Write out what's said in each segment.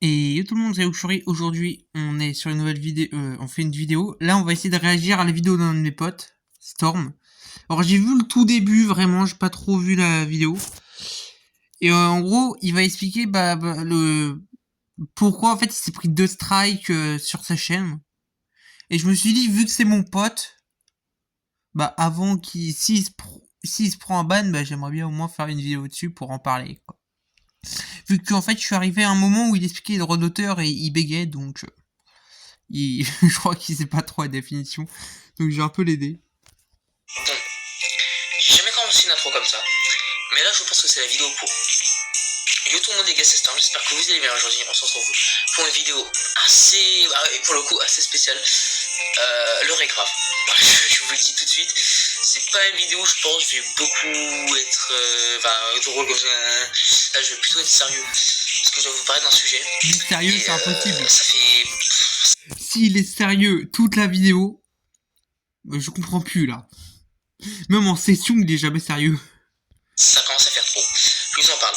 Et yo tout le monde, c'est Oshuri. Aujourd'hui, on est sur une nouvelle vidéo, on fait une vidéo. Là, on va essayer de réagir à la vidéo d'un de mes potes, Storm. Alors, j'ai vu le tout début, vraiment, j'ai pas trop vu la vidéo. Et en gros, il va expliquer le pourquoi en fait il s'est pris 2 strikes sur sa chaîne. Et je me suis dit, vu que c'est mon pote, avant qu'il s'il se prend un ban, j'aimerais bien au moins faire une vidéo dessus pour en parler, quoi. Vu qu'en fait, je suis arrivé à un moment où il expliquait les droits d'auteur et il bégayait, donc je crois qu'il sait pas trop la définition. Donc j'ai un peu l'aidé. Bon, j'ai jamais commencé une intro comme ça, mais là je pense que c'est la vidéo pour. Yo tout le monde les gars, c'est Storm, j'espère que vous allez bien aujourd'hui, on se retrouve pour une vidéo assez, pour le coup assez spéciale. L'heure est grave, je vous le dis tout de suite, c'est pas une vidéo je pense, je vais beaucoup être drôle comme ça, là je vais plutôt être sérieux, parce que je vais vous parler d'un sujet. Sérieux, c'est impossible. Ça fait... S'il est sérieux toute la vidéo, je comprends plus là. Même en session, il est jamais sérieux. Ça commence à faire trop. Je vous en parle.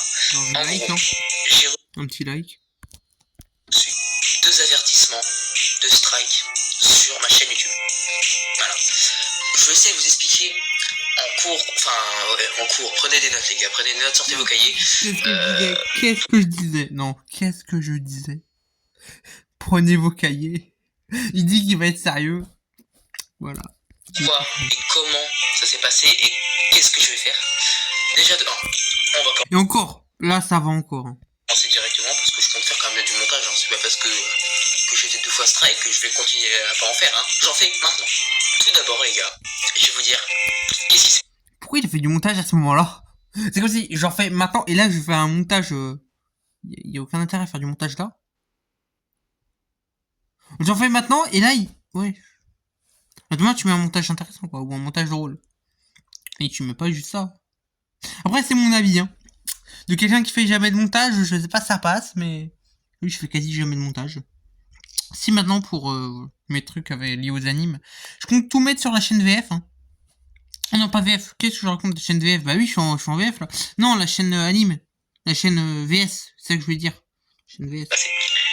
Un like, gros, j'ai un petit like. Reçu 2 avertissements de strike sur ma chaîne YouTube. Voilà. Je vais essayer de vous expliquer en cours. Prenez des notes les gars, prenez des notes, sortez vos cahiers. Qu'est-ce que je disais Non, qu'est-ce que je disais Prenez vos cahiers. Il dit qu'il va être sérieux. Voilà. Quoi et comment ça s'est passé et qu'est-ce que je vais faire. Déjà de 1, on va Et encore, là ça va encore. Commencer directement parce que je compte faire quand même du montage, hein. C'est pas parce que j'ai été 2 fois strike que je vais continuer à pas en faire, hein. J'en fais maintenant. Tout d'abord les gars, je vais vous dire qu'est-ce qui s'est... Pourquoi il a fait du montage à ce moment-là? C'est comme si j'en fais maintenant et là je fais un montage. Y a aucun intérêt à faire du montage là. J'en fais maintenant et là ouais. Demain tu mets un montage intéressant quoi, ou un montage drôle. Et tu mets pas juste ça. Après c'est mon avis hein. De quelqu'un qui fait jamais de montage, je sais pas si ça passe, mais oui je fais quasi jamais de montage. Si maintenant pour mes trucs liés aux animes, je compte tout mettre sur la chaîne VF hein. Ah non pas VF, qu'est-ce que je raconte de chaîne VF? Bah oui je suis en VF là. Non la chaîne anime, la chaîne VS, c'est ça que je voulais dire. Chaîne VS.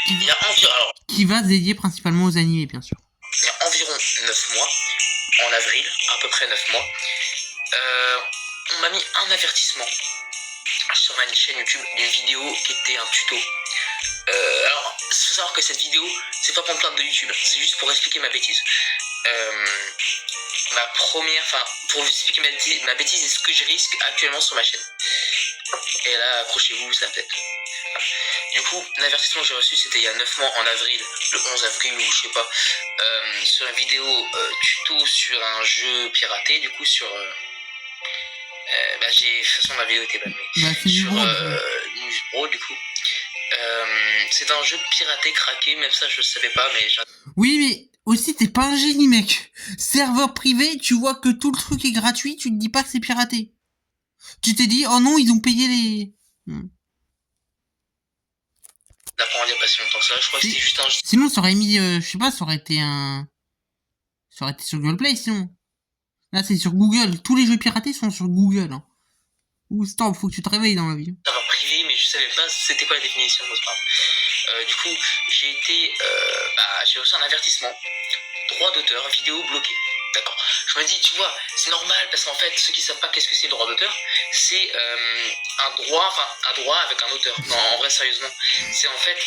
Il y a environ... Alors, qui va se dédier principalement aux animés bien sûr. Il y a environ 9 mois, en avril, à peu près 9 mois, on m'a mis un avertissement sur ma chaîne YouTube d'une vidéo qui était un tuto. Alors, il faut savoir que cette vidéo, c'est pas pour me plaindre de YouTube, c'est juste pour expliquer ma bêtise. Pour vous expliquer ma bêtise et ce que je risque actuellement sur ma chaîne. Et là, accrochez-vous, ça peut-être. Du coup, l'avertissement que j'ai reçu, c'était il y a 9 mois, en avril, le 11 avril, ou je sais pas, sur une vidéo tuto sur un jeu piraté, du coup, sur... de toute façon, ma vidéo était bannée. Sur Newsbro, du coup. C'est un jeu piraté, craqué, même ça, je savais pas, mais... Oui, mais aussi, t'es pas un génie, mec. Serveur privé, tu vois que tout le truc est gratuit, tu te dis pas que c'est piraté. Tu t'es dit, oh non, ils ont payé les... Ça prend pas si longtemps que ça, je crois que c'était juste un... Sinon, ça aurait mis, je sais pas, ça aurait été sur Google Play, sinon. Là, c'est sur Google. Tous les jeux piratés sont sur Google. Hein. Ou stop, faut que tu te réveilles dans la vie. Serveur privé, mais je savais pas c'était quoi la définition, c'est pas grave. Du coup, j'ai reçu un avertissement. Droit d'auteur, vidéo bloquée. D'accord. Je me dis, tu vois, c'est normal parce qu'en fait, ceux qui savent pas qu'est-ce que c'est le droit d'auteur, c'est un droit avec un auteur. Non, en vrai, sérieusement, c'est en fait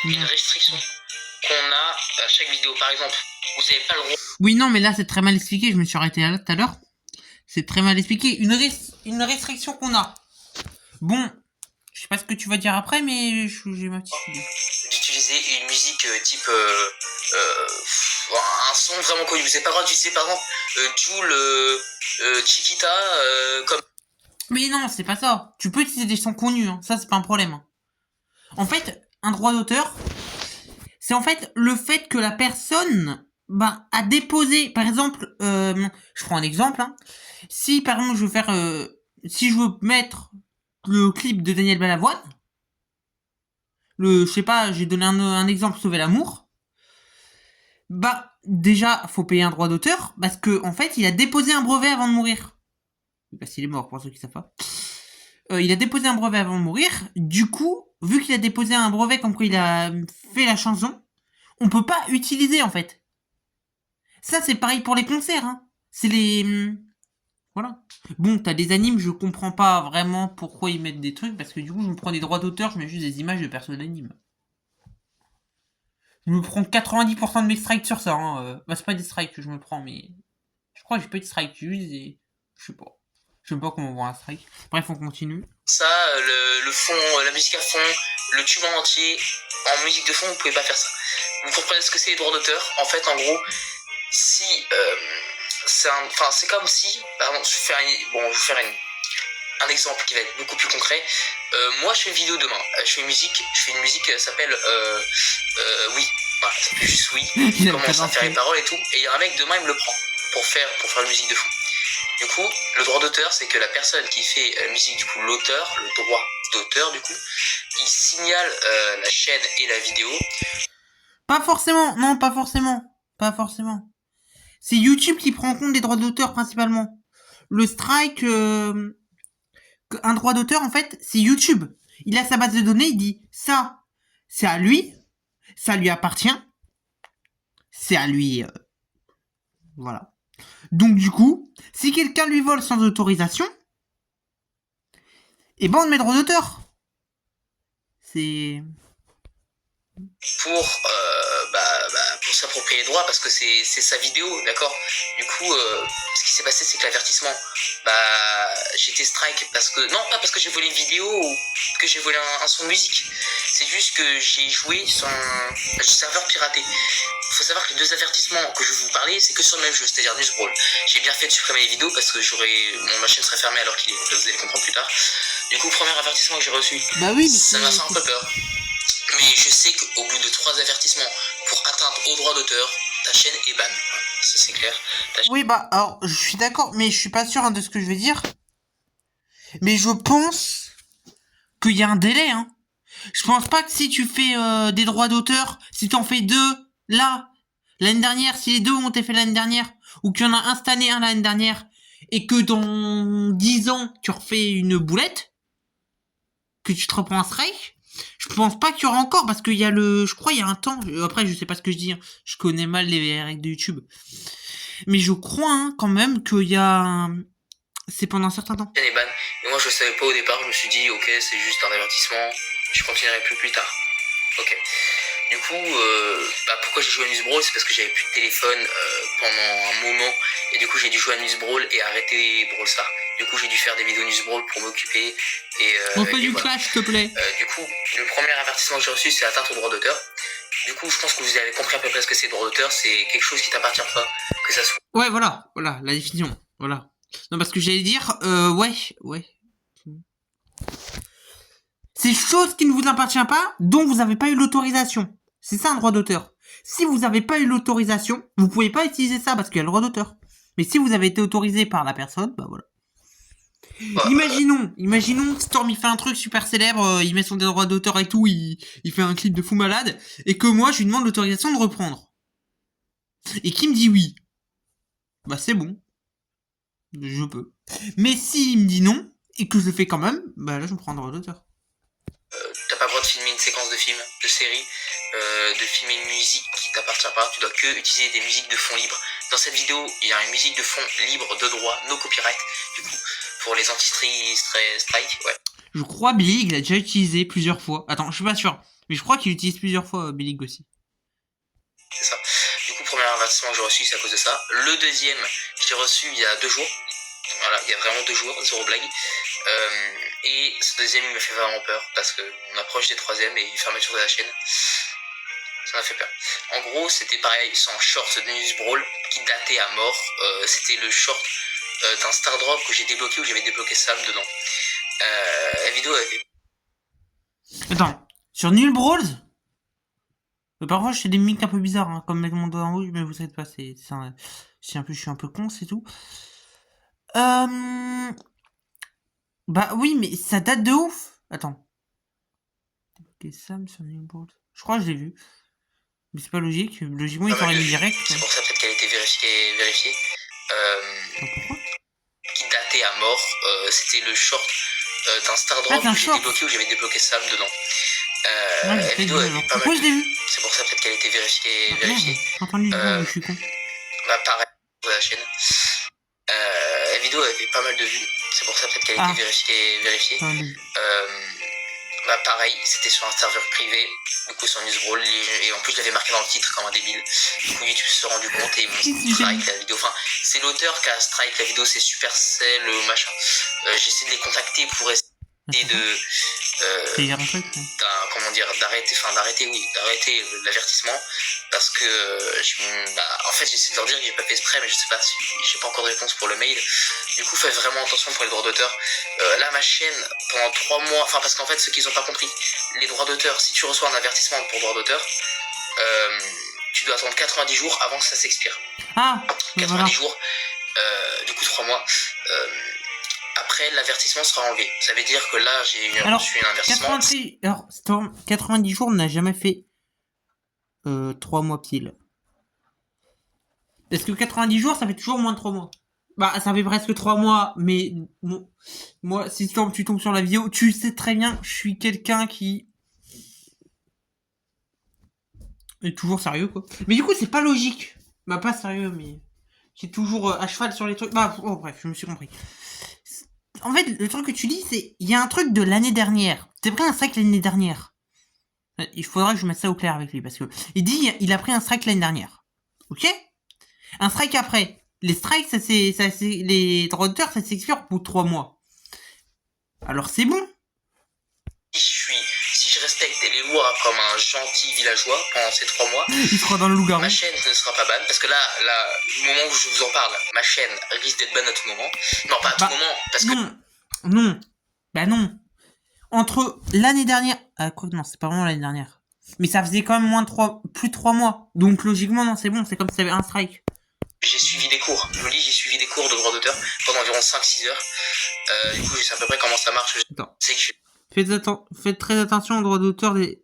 une restriction qu'on a à chaque vidéo. Par exemple, vous n'avez pas le droit. Oui, non, mais là, c'est très mal expliqué. Je me suis arrêté là tout à l'heure. C'est très mal expliqué. Une restriction qu'on a. Bon, je sais pas ce que tu vas dire après, mais j'ai ma petite idée. D'utiliser une musique type un son vraiment connu. Vous n'avez pas le droit d'utiliser par exemple Jul, Chiquita comme... Mais non, c'est pas ça. Tu peux utiliser des sons connus, hein. Ça c'est pas un problème. En fait, un droit d'auteur, c'est en fait le fait que la personne a déposé, par exemple, je prends un exemple, hein. Si par exemple je veux faire, si je veux mettre le clip de Daniel Balavoine, je sais pas, j'ai donné un exemple, Sauver l'amour, déjà faut payer un droit d'auteur parce que en fait il a déposé un brevet avant de mourir. Parce qu'il est mort pour ceux qui savent pas. Il a déposé un brevet avant de mourir, du coup vu qu'il a déposé un brevet comme quoi il a fait la chanson, on peut pas utiliser en fait. Ça c'est pareil pour les concerts, hein. C'est les... Voilà. Bon, t'as des animes, je comprends pas vraiment pourquoi ils mettent des trucs, parce que du coup je me prends des droits d'auteur, je mets juste des images de persos d'anime. Je me prends 90% de mes strikes sur ça, hein. Bah c'est pas des strikes que je me prends, mais... Je crois que j'ai pas eu de strike, juste et... Je sais pas. Je sais même pas comment on voit un strike. Bref, on continue. Ça, le fond, la musique à fond, le tube en entier, en musique de fond, vous pouvez pas faire ça. Vous comprenez ce que c'est les droits d'auteur? En fait, en gros, si c'est comme si, pardon, je vais vous faire un exemple qui va être beaucoup plus concret. Moi, je fais une vidéo demain. Je fais une musique qui s'appelle Oui. Voilà, ça s'appelle juste Oui. Je commence à faire les paroles et tout. Et il y a un mec demain, il me le prend pour faire une musique de fond. Du coup, le droit d'auteur, c'est que la personne qui fait la musique, du coup, l'auteur, le droit d'auteur, du coup, il signale la chaîne et la vidéo. Pas forcément, non, pas forcément. Pas forcément. C'est YouTube qui prend en compte des droits d'auteur principalement. Le strike, un droit d'auteur, en fait, c'est YouTube. Il a sa base de données, il dit ça, c'est à lui, ça lui appartient, c'est à lui. Voilà. Donc du coup, si quelqu'un lui vole sans autorisation, eh ben on met droit d'auteur. C'est... Pour s'approprier les droits, parce que c'est sa vidéo, d'accord. Du coup, ce qui s'est passé, c'est que l'avertissement, j'étais strike parce que, non, pas parce que j'ai volé une vidéo ou que j'ai volé un son de musique, c'est juste que j'ai joué sur un serveur piraté. Il faut savoir que les deux avertissements que je vais vous parler, c'est que sur le même jeu, c'est-à-dire Newsbrawl. J'ai bien fait de supprimer les vidéos parce que ma chaîne serait fermée alors qu'il est, vous allez comprendre plus tard. Du coup, premier avertissement que j'ai reçu, ça m'a fait un peu peur. Mais je sais qu'au bout de 3 avertissements pour atteinte au droit d'auteur, ta chaîne est ban. Ça c'est clair. Oui, alors, je suis d'accord, mais je suis pas sûr de ce que je vais dire. Mais je pense qu'il y a un délai, hein. Je pense pas que si tu fais des droits d'auteur, si t'en fais 2, là, l'année dernière, si les 2 ont été faits l'année dernière, ou qu'il y en a un cette année, un l'année dernière, et que dans 10 ans, tu refais une boulette, que tu te reprends un strike, je pense pas qu'il y aura encore, parce qu'il y a je crois il y a un temps, après je sais pas ce que je dis, hein, je connais mal les règles de YouTube, mais je crois hein, quand même qu'il y a, c'est pendant un certain temps. Et moi je savais pas au départ, je me suis dit ok c'est juste un avertissement, je continuerai plus tard. Ok. Du coup, pourquoi j'ai joué à Newsbrawl, c'est parce que j'avais plus de téléphone pendant un moment, et du coup j'ai dû jouer à Newsbrawl et arrêter Brawl Stars. Du coup j'ai dû faire des vidéos Newsbrawl pour m'occuper. On fait du clash s'il te plaît. Du coup, le premier avertissement que j'ai reçu, c'est atteinte au droit d'auteur. Du coup, je pense que vous avez compris à peu près ce que c'est le droit d'auteur, c'est quelque chose qui t'appartient pas, que ça soit. Ouais, voilà, la définition, voilà. Non, parce que j'allais dire, ouais. C'est chose qui ne vous appartient pas, dont vous n'avez pas eu l'autorisation. C'est ça un droit d'auteur. Si vous n'avez pas eu l'autorisation, vous pouvez pas utiliser ça parce qu'il y a le droit d'auteur. Mais si vous avez été autorisé par la personne, bah voilà. Imaginons, Storm il fait un truc super célèbre, il met son droit d'auteur et tout, il fait un clip de fou malade, et que moi je lui demande l'autorisation de reprendre. Et qu'il me dit oui. Bah c'est bon. Je peux. Mais s'il me dit non, et que je le fais quand même, bah là je me prends un droit d'auteur. T'as pas le droit de filmer une séquence de film, de série, de filmer une musique qui t'appartient pas, tu dois que utiliser des musiques de fond libres. Dans cette vidéo, il y a une musique de fond libre de droit, no copyright, du coup, pour les anti-strike, ouais. Je crois Billy, il a déjà utilisé plusieurs fois. Attends, je suis pas sûr, mais je crois qu'il utilise plusieurs fois Billy aussi. C'est ça. Du coup, premier avertissement que j'ai reçu, c'est à cause de ça. Le deuxième, j'ai reçu il y a 2 jours. Voilà, il y a vraiment 2 jours, zéro blague. Et ce deuxième, il me fait vraiment peur parce qu'on approche des 3e et fermeture de la chaîne. Ça m'a fait peur. En gros, c'était pareil, c'est un short de Newsbrawl qui datait à mort. C'était le short d'un Star Drop que j'ai débloqué, où j'avais débloqué Sam dedans. La vidéo avait... Attends, sur Nul Brawls parfois je fais des mimiques un peu bizarres, hein, comme mettre mon doigt en rouge, mais vous savez pas, je suis un peu con, c'est tout. Bah oui, mais ça date de ouf. Attends. Sam sur Nul Brawls. Je crois que je l'ai vu. Mais c'est pas logique. Logiquement, il t'aurait mis direct. C'est pour ça peut-être qu'elle a été vérifiée. Pourquoi qui datait à mort. C'était le short d'un Star Drop que j'ai débloqué, où j'avais débloqué Sam dedans. Ouais, j'ai La fait vidéo vu, avait alors. pas mal Pourquoi de je l'ai vues. vu? C'est pour ça peut-être qu'elle a été Merde, vérifiée. j'ai entendu du bruit, je suis con. Bah pareil sur la chaîne. La vidéo avait pas mal de vues. C'est pour ça peut-être qu'elle a été vérifiée. Pas mal de vues. Bah pareil, c'était sur un serveur privé, du coup sur Newsroll, et en plus je l'avais marqué dans le titre comme un débile. Du coup YouTube se sont rendu compte et ils m'ont strike la vidéo. Enfin, c'est l'auteur qui a strike la vidéo, c'est Supercell, machin. J'essaie de les contacter pour essayer de... comment dire, d'arrêter l'avertissement, parce que en fait j'essaie de leur dire que j'ai pas fait exprès, mais je sais pas si j'ai pas encore de réponse pour le mail. Du coup faites vraiment attention pour les droits d'auteur. Là ma chaîne pendant 3 mois, enfin parce qu'en fait ceux qui ont pas compris, les droits d'auteur, si tu reçois un avertissement pour droit d'auteur, tu dois attendre 90 jours avant que ça s'expire. 90 jours, du coup 3 mois. Après, l'avertissement sera enlevé. Ça veut dire que là, j'ai reçu un avertissement. Storm, 90 jours, on n'a jamais fait 3 mois pile. Parce que 90 jours, ça fait toujours moins de 3 mois. Bah, ça fait presque 3 mois, mais bon, moi, si Storm, tu tombes sur la vidéo, tu sais très bien, je suis quelqu'un qui est toujours sérieux, quoi. Mais du coup, c'est pas logique. Bah, pas sérieux, mais j'ai toujours à cheval sur les trucs. Bah, oh, bref, je me suis compris. En fait, le truc que tu dis, c'est... Il y a un truc de l'année dernière. C'est pris un strike l'année dernière. Il faudra que je mette ça au clair avec lui, parce que... Il dit, il a pris un strike l'année dernière. Ok? Un strike après. Les strikes, les droits d'auteur, ça s'expire pour 3 mois. Alors c'est bon. Si je respecte les lois comme un gentil villageois pendant ces 3 mois, il sera dans le loup-garou. Ma chaîne ne sera pas ban, parce que là, au moment où je vous en parle, ma chaîne risque d'être ban à tout moment. Non, pas à tout moment, parce que... Non. Bah non. Entre l'année dernière... Ah quoi, non, c'est pas vraiment l'année dernière. Mais ça faisait quand même plus de 3 mois. Donc logiquement, non, c'est bon, c'est comme si t'avais un strike. J'ai suivi des cours. Je vous dis, j'ai suivi des cours de droit d'auteur pendant environ 5-6 heures. Du coup, je sais à peu près comment ça marche. Attends. Faites très attention aux droits d'auteur des...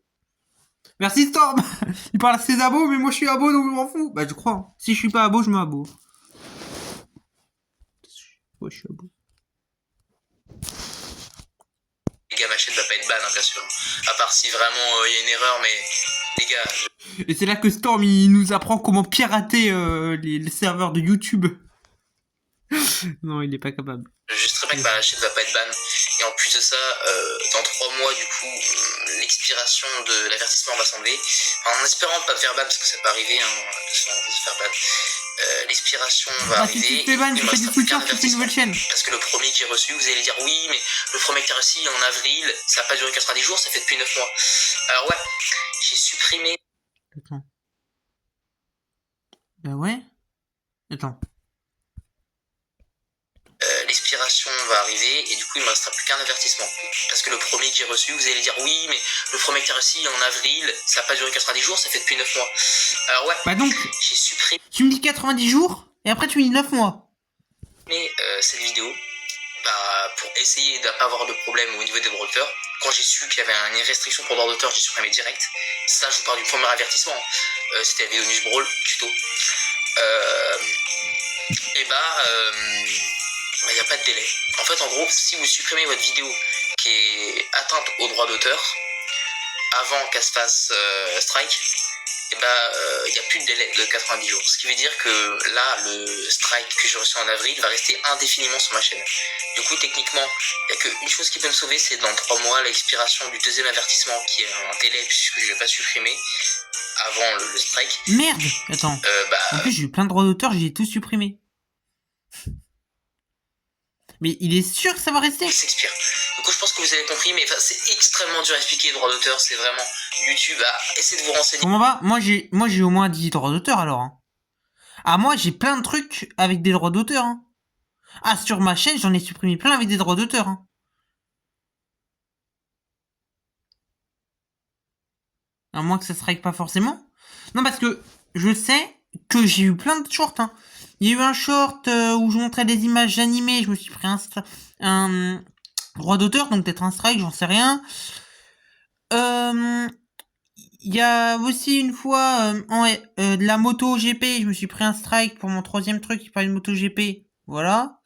Merci Storm. Il parle à ses abos, mais moi je suis abo, donc je m'en fous. Bah je crois. Si je suis pas abo, je me abo. Ouais, je suis abo. Les gars, ma chaîne va pas être ban, hein, bien sûr. À part si vraiment il y a une erreur, mais... Les gars... Et c'est là que Storm, il nous apprend comment pirater les serveurs de YouTube. Non, il est pas capable. Je sais très bien que ma chaîne va pas être ban. Et en plus de ça, dans 3 mois, du coup, l'expiration de l'avertissement va s'enlever. En espérant pas me faire ban, parce que ça peut arriver, de se faire ban. L'expiration va arriver. Si tu te fais ban, tu fais du Twitter, tu fais une nouvelle chaîne. Parce que le premier que j'ai reçu, vous allez dire oui, mais le premier que t'as reçu en avril, ça a pas duré 90 jours, ça fait depuis 9 mois. Alors ouais, j'ai supprimé... Attends. Bah ouais. Attends. L'expiration va arriver et du coup il me restera plus qu'un avertissement, parce que le premier que j'ai reçu, vous allez dire oui, mais le premier que t'as reçu en avril, ça a pas duré 90 jours, ça fait depuis 9 mois. Alors ouais, bah donc j'ai supprimé... Tu me dis 90 jours et après tu me dis 9 mois. Mais cette vidéo, pour essayer de ne pas avoir de problème au niveau des droits d'auteur, quand j'ai su qu'il y avait une restriction pour droits d'auteur, j'ai supprimé direct. Ça, je vous parle du premier avertissement. C'était la vidéo Newsbrawl, tuto. Il n'y a pas de délai. En fait, en gros, si vous supprimez votre vidéo qui est atteinte au droit d'auteur avant qu'elle se fasse strike, il n'y a plus de délai de 90 jours. Ce qui veut dire que là, le strike que j'ai reçu en avril va rester indéfiniment sur ma chaîne. Du coup, techniquement, il n'y a qu'une chose qui peut me sauver, c'est dans 3 mois l'expiration du deuxième avertissement, qui est un délai puisque je ne l'ai pas supprimé avant le strike. Merde. Attends. En plus, j'ai eu plein de droits d'auteur, j'ai tout supprimé. Mais il est sûr que ça va rester. Il s'expire. Du coup, je pense que vous avez compris, mais c'est extrêmement dur à expliquer les droits d'auteur. C'est vraiment YouTube à essayer de vous renseigner. Comment va? Moi, j'ai au moins 10 droits d'auteur alors. Hein. Ah, moi, j'ai plein de trucs avec des droits d'auteur. Hein. Ah, sur ma chaîne, j'en ai supprimé plein avec des droits d'auteur. Hein. À moins que ça strike pas forcément. Non, parce que je sais que j'ai eu plein de shorts. Hein. Il y a eu un short où je montrais des images animées. Je me suis pris un droit d'auteur, donc peut-être un strike, j'en sais rien. Il y a aussi une fois de la moto GP. Je me suis pris un strike pour mon troisième truc qui parlait de moto GP. Voilà.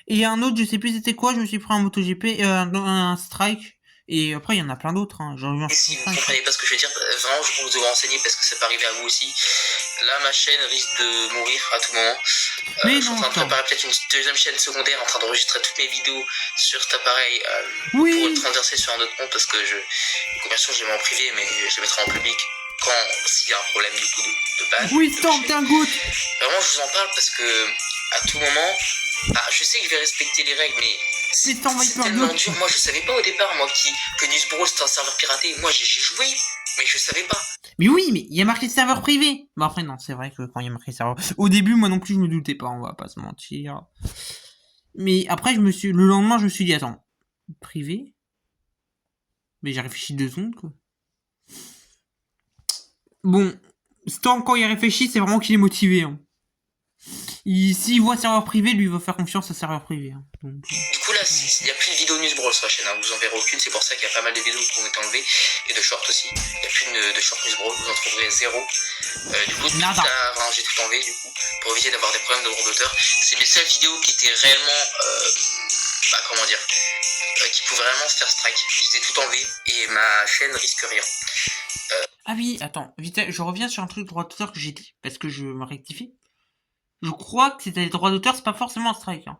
Et un autre, je sais plus c'était quoi. Je me suis pris un moto GP, un strike. Et après, il y en a plein d'autres. Hein. J'en reviens Et si vous ne comprenez pas ce que je veux dire, vraiment, je vous vous renseigner parce que ça peut arriver à vous aussi. Là, ma chaîne risque de mourir à tout moment. Mais je suis en train de préparer peut-être une deuxième chaîne secondaire, en train d'enregistrer toutes mes vidéos sur cet appareil pour le transverser sur un autre compte parce que bien sûr, je les mets en privé, mais je les mettrai en public quand s'il y a un problème du coup de base. Oui, Storm, t'es un goût. Vraiment, je vous en parle parce que à tout moment, je sais que je vais respecter les règles, mais c'est tellement dur. Moi, je savais pas au départ, moi, que Newsbro c'était un serveur piraté. Moi, j'ai joué, mais je savais pas. Mais oui, mais il y a marqué serveur privé. Bon après non, c'est vrai que quand il y a marqué serveur, au début moi non plus je me doutais pas, on va pas se mentir. Mais après le lendemain je me suis dit attends, privé. Mais j'ai réfléchi 2 secondes quoi. Bon, Storm quand il réfléchit, c'est vraiment qu'il est motivé. Hein. S'il voit serveur privé, lui il va faire confiance à serveur privé. Hein. Donc, du coup là, il n'y a plus de vidéos Newsbro sur la chaîne, hein. Vous en verrez aucune, c'est pour ça qu'il y a pas mal de vidéos qui ont été enlevées, et de shorts aussi. Il n'y a plus de shorts Newsbro, vous en trouverez 0. Du coup, j'ai tout enlevé du coup, pour éviter d'avoir des problèmes de droit d'auteur. C'est mes seules vidéos qui étaient réellement, comment dire, qui pouvaient vraiment se faire strike. J'étais tout enlevé, et ma chaîne risque rien. Ah oui, attends, vite, je reviens sur un truc de droit d'auteur que j'ai dit, parce que je me rectifie. Je crois que c'était les droits d'auteur, c'est pas forcément un strike. Hein.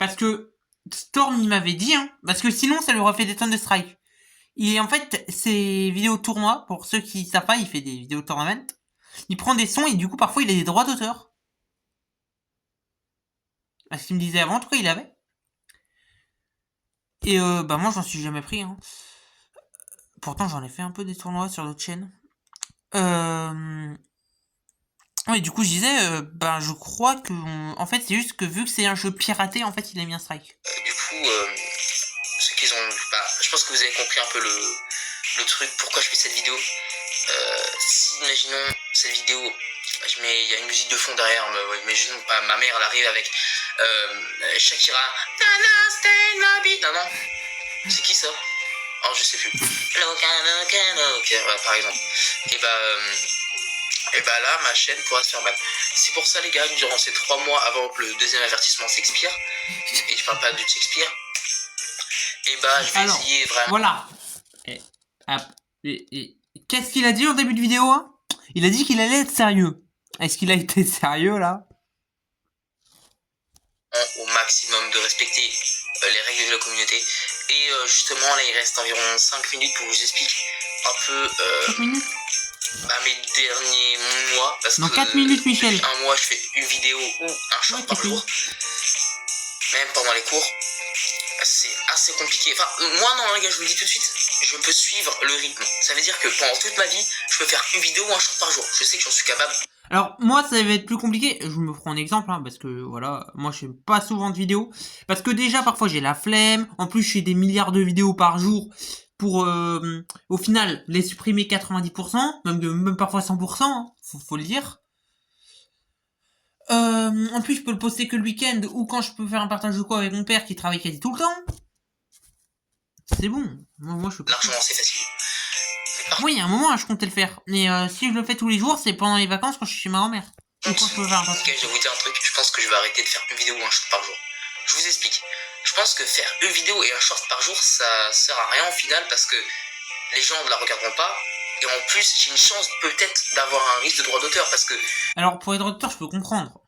Parce que Storm, il m'avait dit, hein, parce que sinon, ça lui aurait fait des tonnes de strikes. En fait, ses vidéos tournois, pour ceux qui savent pas, il fait des vidéos tournament. Il prend des sons et du coup, parfois, il a des droits d'auteur. Ce qu'il me disait avant, en tout cas, il avait. Et moi, j'en suis jamais pris. Hein. Pourtant, j'en ai fait un peu des tournois sur d'autres chaînes. Oui, du coup, je disais, je crois que, en fait, c'est juste que vu que c'est un jeu piraté, en fait, il a mis un strike. Du coup, ceux qui ont, je pense que vous avez compris un peu le truc, pourquoi je fais cette vidéo. Si, imaginons, cette vidéo, il y a une musique de fond derrière, mais imaginons, ma mère, elle arrive avec Shakira. Non, c'est qui ça? Oh, je sais plus. Par exemple. Et là, ma chaîne pourra se faire mal. C'est pour ça, les gars, durant ces 3 mois avant que le deuxième avertissement s'expire, et je parle pas de Shakespeare, je vais essayer vraiment. Voilà. Qu'est-ce qu'il a dit en début de vidéo hein? Il a dit qu'il allait être sérieux. Est-ce qu'il a été sérieux là? Au maximum de respecter les règles de la communauté. Et justement, là, il reste environ 5 minutes pour que je vous explique un peu 5 minutes mes derniers mois. Parce dans que 4 minutes, Michel. Depuis 1 mois, je fais une vidéo ou un short par jour. Même pendant les cours. C'est assez compliqué. Enfin, moi, non, les gars, je vous le dis tout de suite, je peux suivre le rythme. Ça veut dire que pendant toute ma vie, je peux faire une vidéo ou un short par jour. Je sais que j'en suis capable. Alors, moi, ça va être plus compliqué. Je me prends un exemple, hein, parce que, voilà, moi, je fais pas souvent de vidéos. Parce que déjà, parfois, j'ai la flemme. En plus, je fais des milliards de vidéos par jour pour, au final, les supprimer 90%, même parfois 100%, hein, faut le dire. En plus, je peux le poster que le week-end ou quand je peux faire un partage de quoi avec mon père qui travaille quasi tout le temps. C'est bon. Moi, je peux. Largement, c'est facile. Oui, il y a un moment, je comptais le faire. Mais si je le fais tous les jours, c'est pendant les vacances quand je suis chez ma grand-mère. Ou quand je peux faire un partage. Ok, je vais vous dire un truc. Je pense que je vais arrêter de faire une vidéo ou un short par jour. Je vous explique. Je pense que faire une vidéo et un short par jour, ça sert à rien au final parce que les gens ne la regarderont pas. Et en plus, j'ai une chance peut-être d'avoir un risque de droit d'auteur parce que... Alors, pour les droits d'auteur, je peux comprendre.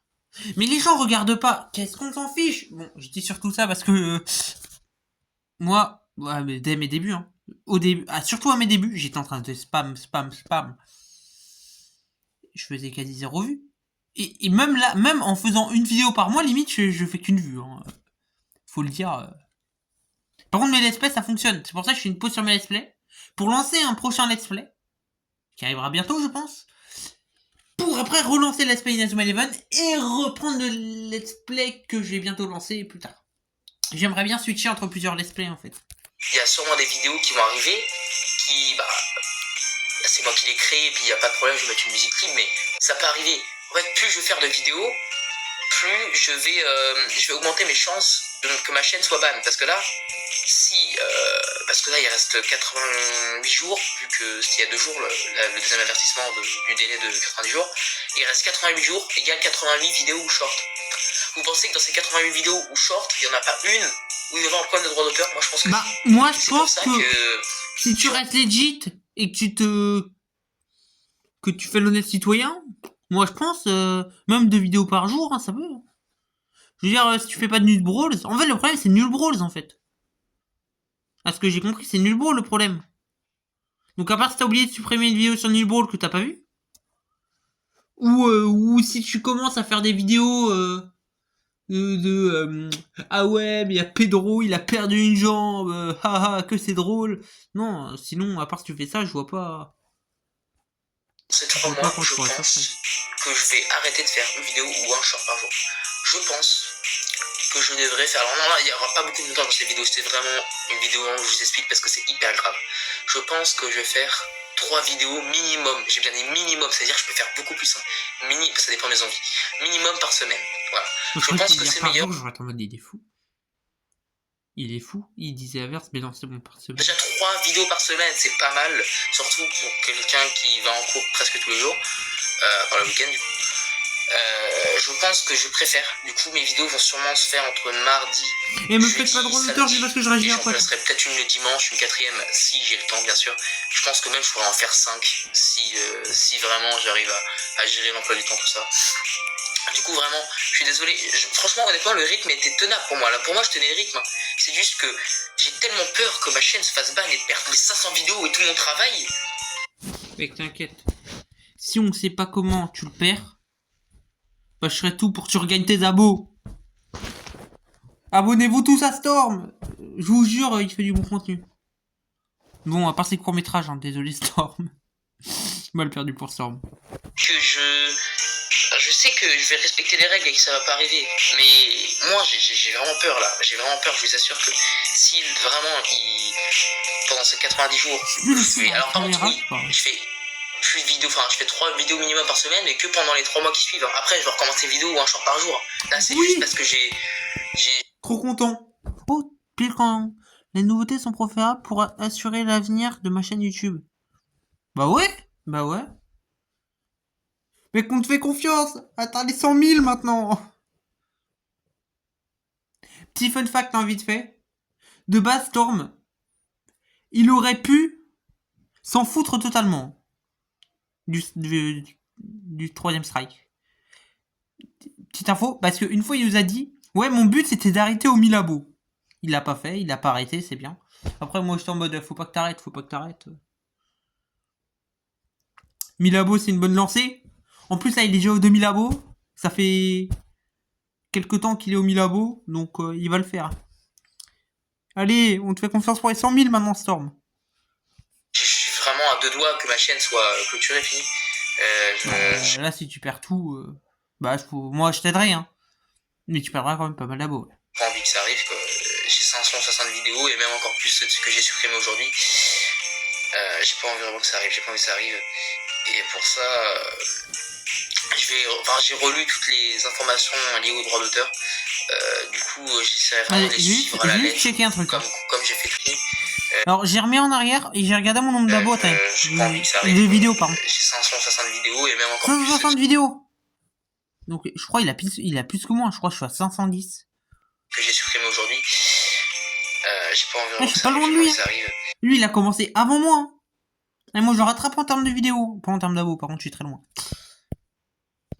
Mais les gens regardent pas. Qu'est-ce qu'on s'en fiche? Bon, je dis surtout ça parce que... moi, dès mes débuts, hein. Au début, surtout à mes débuts, j'étais en train de spam. Je faisais quasi 0 vues. Et même là, même en faisant une vidéo par mois, limite, je fais qu'une vue. Hein. Faut le dire. Par contre, mes let's play, ça fonctionne. C'est pour ça que je fais une pause sur mes let's play. Pour lancer un prochain let's play. Qui arrivera bientôt, je pense. Pour après relancer Let's Play Inazuma Eleven. Et reprendre le let's play que je vais bientôt lancer plus tard. J'aimerais bien switcher entre plusieurs let's play, en fait. Il y a sûrement des vidéos qui vont arriver. Qui, c'est moi qui les crée. Et puis, il n'y a pas de problème, je vais mettre une musique libre. Mais ça peut arriver. En fait, plus je vais faire de vidéos, plus je vais augmenter mes chances que ma chaîne soit ban. Parce que là, il reste 88 jours, vu que s'il y a 2 jours, le deuxième avertissement du délai de 90 jours, il reste 88 jours égale 88 vidéos ou short. Vous pensez que dans ces 88 vidéos ou short, il n'y en a pas une où il y aura un problème de droit d'auteur? Moi je pense que Bah, moi je c'est pour pense ça que si tu restes legit et que tu fais l'honnête citoyen, moi je pense, même 2 vidéos par jour, hein, ça peut. Je veux dire, si tu fais pas de nude brawls, en fait le problème c'est nul brawls en fait. À ce que j'ai compris, c'est nul brawl le problème. Donc à part si t'as oublié de supprimer une vidéo sur nul brawl que t'as pas vu, ou si tu commences à faire des vidéos ah ouais mais y a Pedro, il a perdu une jambe, haha que c'est drôle. Non, sinon à part si tu fais ça, je vois pas. ces 3 mois, je pense que je vais arrêter de faire une vidéo ou un short par jour. Je pense que je devrais faire. Alors non, là, il n'y aura pas beaucoup de montage dans cette vidéo. C'était vraiment une vidéo où je vous explique parce que c'est hyper grave. Je pense que je vais faire 3 vidéos minimum. J'ai bien dit minimum, c'est-à-dire que je peux faire beaucoup plus. Hein. Ça dépend de mes envies. Minimum par semaine. Voilà. Je pense que c'est meilleur. J'aurais en mode il est fou. Il est fou. Il disait l'inverse, mais non, c'est bon par semaine. Déjà 3 vidéos par semaine, c'est pas mal. Surtout pour quelqu'un qui va en cours presque tous les jours. Par le week-end du coup. Je pense que je préfère. Du coup, mes vidéos vont sûrement se faire entre mardi. Et me faites pas de droit d'auteur, c'est parce que je réagis après. Je ferai peut-être une le dimanche, une 4ème si j'ai le temps, bien sûr. Je pense que même je pourrais en faire 5 si vraiment j'arrive à gérer l'emploi du temps, tout ça. Du coup, vraiment, je suis désolé. Franchement, honnêtement, le rythme était tenable pour moi. Là, pour moi, je tenais le rythme. C'est juste que j'ai tellement peur que ma chaîne se fasse ban et de perdre mes 500 vidéos et tout mon travail. Mec, t'inquiète. Si on sait pas comment tu le perds, bah, je ferai tout pour que tu regagnes tes abos. Abonnez-vous tous à Storm. Je vous jure, il fait du bon contenu. Bon, à part ses courts-métrages, hein, désolé Storm. Mal perdu pour Storm. Que je sais que je vais respecter les règles et que ça va pas arriver. Mais moi, j'ai vraiment peur là. J'ai vraiment peur, je vous assure que si vraiment, pendant ces 90 jours, alors par contre, oui, je fais 3 vidéos minimum par semaine, mais que pendant les 3 mois qui suivent. Après, je vais recommencer une vidéo ou un short par jour. Là, c'est juste parce que j'ai... Trop content. Oh, pile quand les nouveautés sont préférables pour assurer l'avenir de ma chaîne YouTube. Bah ouais. Mais qu'on te fait confiance. Attends les 100 000 maintenant. Petit fun fact, hein, vite fait. De base, Storm, il aurait pu s'en foutre totalement du 3ème strike. Petite info, parce qu'une fois il nous a dit, ouais, mon but c'était d'arrêter au 1000 abos. Il l'a pas fait, il l'a pas arrêté, c'est bien. Après, moi j'étais en mode, faut pas que t'arrêtes. 1000 abos, c'est une bonne lancée. En plus, là, il est déjà aux 2000 abos. Ça fait quelques temps qu'il est aux 1000 abos, donc il va le faire. Allez, on te fait confiance pour les 100 000 maintenant, Storm. Je suis vraiment à 2 doigts que ma chaîne soit clôturée, finie. Là, si tu perds tout, moi je t'aiderai, hein. Mais tu perdras quand même pas mal d'abos. Ouais. J'ai pas envie que ça arrive, quoi. J'ai 560 vidéos et même encore plus de ce que j'ai supprimé aujourd'hui. J'ai pas envie vraiment que ça arrive. Et pour ça, j'ai relu toutes les informations liées au droit d'auteur. Du coup, j'essaierai vraiment de les suivre à la lettre. Checker un truc. Comme j'ai fait tout. Alors, j'ai remis en arrière et j'ai regardé mon nombre d'abos. J'ai pas envie que ça arrive. Des vidéos, pardon. J'ai 560 vidéos et même encore 560 vidéos. Donc, je crois qu'il a plus que moi. Je crois que je suis à 510. Que j'ai supprimé aujourd'hui. J'ai pas envie vraiment je suis pas loin de lui. Lui, il a commencé avant moi. Et moi, je le rattrape en termes de vidéos. Pas en termes d'abos, par contre, je suis très loin.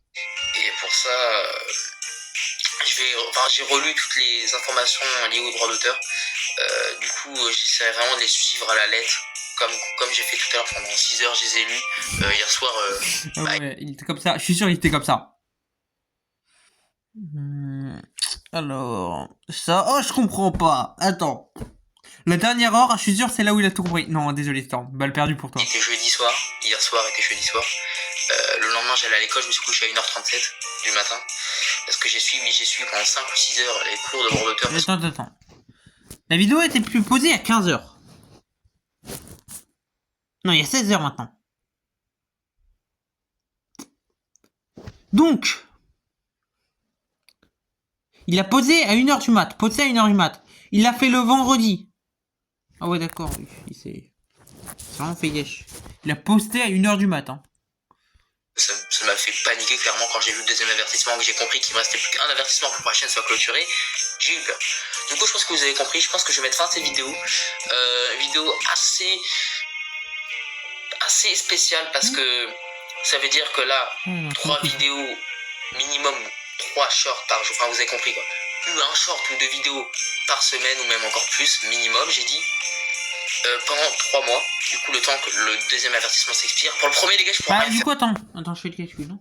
Et pour ça, j'ai relu toutes les informations liées au droit d'auteur. Du coup, j'essaierai vraiment de les suivre à la lettre. Comme j'ai fait tout à l'heure pendant 6 heures, je les ai lus. Hier soir... ouais, il était comme ça. Je suis sûr qu'il était comme ça. Alors... Ça... Oh, je comprends pas. Attends. La dernière heure, je suis sûr c'est là où il a tout compris. Non, désolé Storm, balle perdue pour toi. C'était jeudi soir, hier soir était jeudi soir. Le lendemain j'allais à l'école, je me suis couché à 1h37 du matin. Parce que j'ai suivi pendant 5 ou 6 heures les cours de droit d'auteur. Attends. La vidéo a été posée à 15h. Non, il y a 16h maintenant. Donc, il a posé à 1h du mat. Il l'a fait le vendredi. Ah ouais, d'accord, il s'est vraiment fait yesh. Il a posté à 1h du matin. Ça ça m'a fait paniquer clairement quand j'ai vu le deuxième avertissement, que j'ai compris qu'il me restait plus qu'un avertissement pour que ma chaîne soit clôturée. J'ai eu peur. Du coup, je pense que vous avez compris. Je pense que je vais mettre fin à cette vidéo. Vidéo assez spéciale parce que ça veut dire que là, 3 vidéos minimum, 3 shorts par jour. Enfin, vous avez compris quoi. Un short ou 2 vidéos par semaine ou même encore plus minimum, j'ai dit. Pendant 3 mois, du coup le temps que le deuxième avertissement s'expire. Pour le premier les gars je pourrais Bah rien du faire. coup attends, je fais le calcul, non?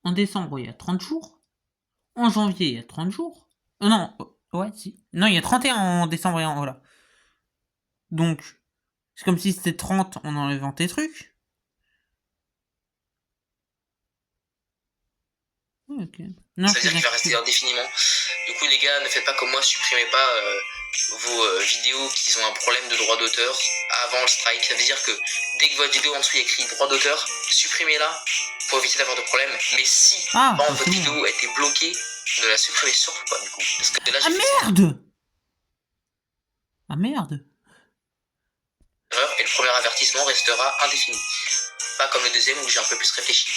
En décembre il y a 30 jours. En janvier il y a 30 jours. Non, ouais si. Non, il y a 31 en décembre et en voilà. Donc, c'est comme si c'était 30 en enlevant tes trucs. Ouais, ok. Non, Ça veut dire qu'il va rester indéfiniment. Du coup les gars, ne faites pas comme moi, supprimez pas vos vidéos qui ont un problème de droit d'auteur avant le strike. Ça veut dire que dès que votre vidéo en dessous il y a écrit droit d'auteur, supprimez-la pour éviter d'avoir de problème. Mais si votre vidéo a été bloquée, ne la supprimez surtout pas du coup. Parce que là, merde! Ah merde! Et le premier avertissement restera indéfini. Pas comme le deuxième où j'ai un peu plus réfléchi.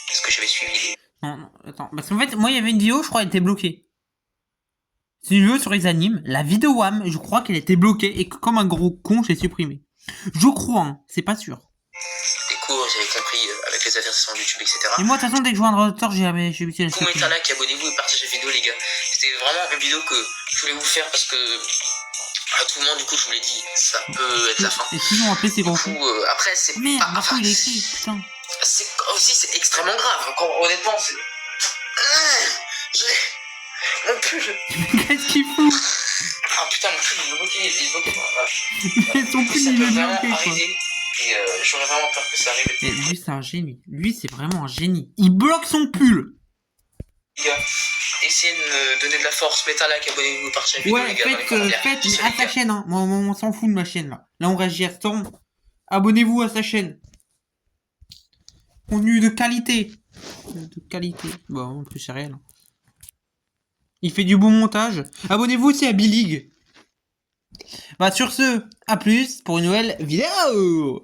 Parce que j'avais suivi les... Non, attends. Parce qu'en fait, moi, il y avait une vidéo, je crois, elle était bloquée. C'est une vidéo sur les animes. La vidéo WAM, je crois qu'elle était bloquée et que comme un gros con, j'ai supprimé. Je crois, hein. C'est pas sûr. Les cours, j'avais compris avec les avertissements de YouTube, etc. Et moi, de toute façon, dès que je vois un droit d'auteur, j'ai essayé de Du coup, mettez un like, abonnez-vous et partagez la vidéo, les gars. C'était vraiment une vidéo que je voulais vous faire parce que à tout moment, du coup, je vous l'ai dit, ça peut être la fin. Et sinon, après, c'est gros. Du coup, après, c'est merde, enfin, il est écrit, putain. C'est aussi, c'est extrêmement grave. Encore, honnêtement, c'est... Mon pull. Qu'est-ce qu'il fout? Ah putain, mon pull, il est bloqué. Mais son pull, il est bloqué, quoi. Et j'aurais vraiment peur que ça arrive. Et lui, c'est un génie. Lui, c'est vraiment un génie. Il bloque son pull. Les gars, essayez de me donner de la force. Mettez un like, abonnez-vous, partagez la vidéo, Ouais, les gars. faites à sa chaîne, hein. Moi, on s'en fout de ma chaîne, là. Là, on réagit à Storm. Abonnez-vous à sa chaîne. Contenu de qualité. Bon, en plus, c'est réel. Il fait du bon montage. Abonnez-vous aussi à B-League. Bah, sur ce, à plus pour une nouvelle vidéo.